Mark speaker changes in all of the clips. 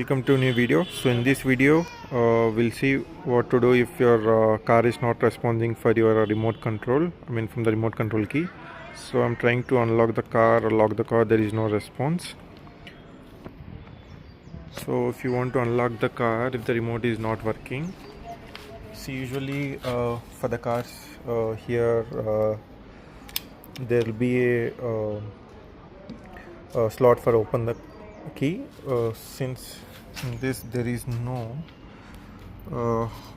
Speaker 1: welcome to a new video. So in this video we'll see what to do if your car is not responding for your remote control, from the remote control key. So I'm trying to unlock the car or lock the car, there is no response. So if you want to unlock the car, if the remote is not working, see usually for the cars here there will be a slot for open the key. Since in this there is no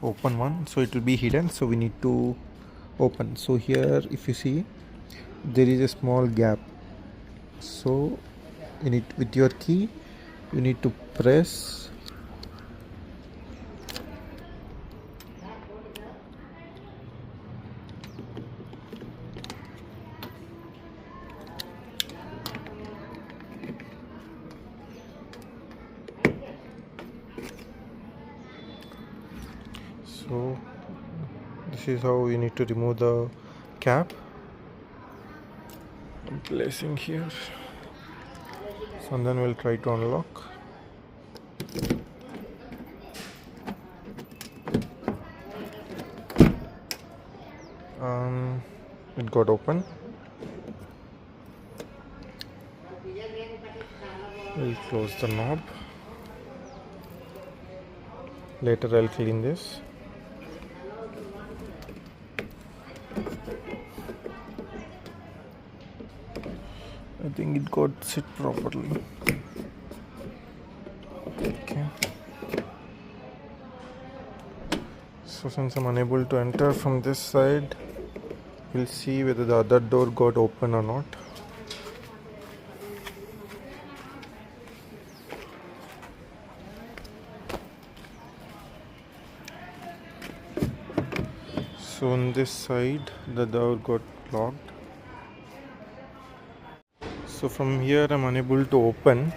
Speaker 1: open one, so it will be hidden, so we need to open. So here if you see there is a small gap, so you need, with your key you need to press so this is how you need to remove the cap. I'm placing here, so and then we'll try to unlock. It got open. We'll close the knob. Later I'll clean this. I think it got sit properly. Okay. So since I'm unable to enter from this side, we'll see whether the other door got open or not. So on this side the door got locked. So from here I'm unable to open.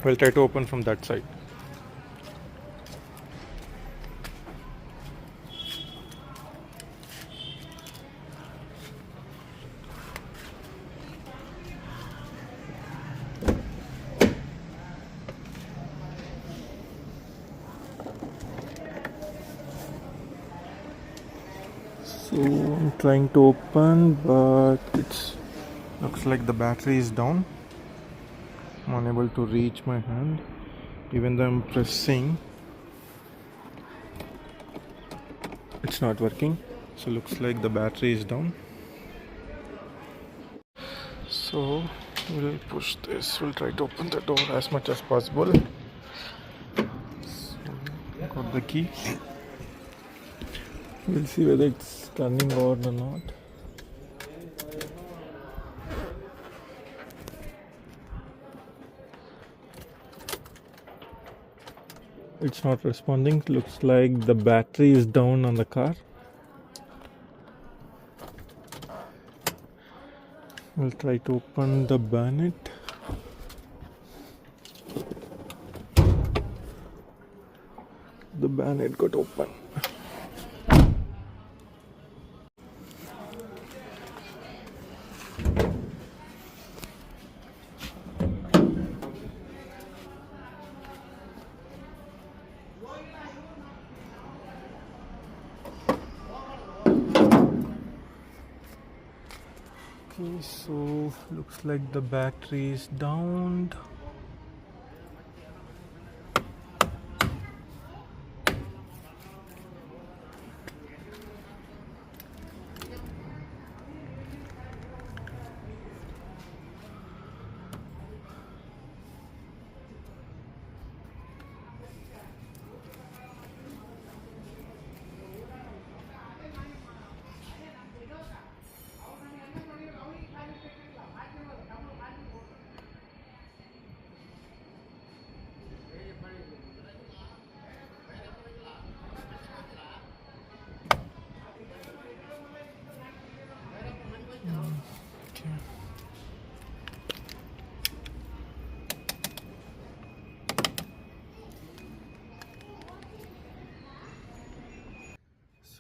Speaker 1: We'll try to open from that side. So I'm trying to open, but it looks like the battery is down. I'm unable to reach my hand, even though I'm pressing. It's not working. So looks like the battery is down. So we'll push this. We'll try to open the door as much as possible. So got the key. We'll see whether it's turning on or not. It's not responding. Looks like the battery is down on the car. We'll try to open the bonnet. The bonnet got open. Okay, so looks like the battery is down.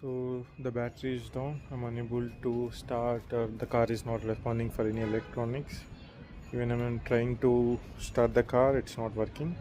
Speaker 1: So the battery is down. I'm unable to start. The car is not responding for any electronics. Even I'm trying to start the car, it's not working.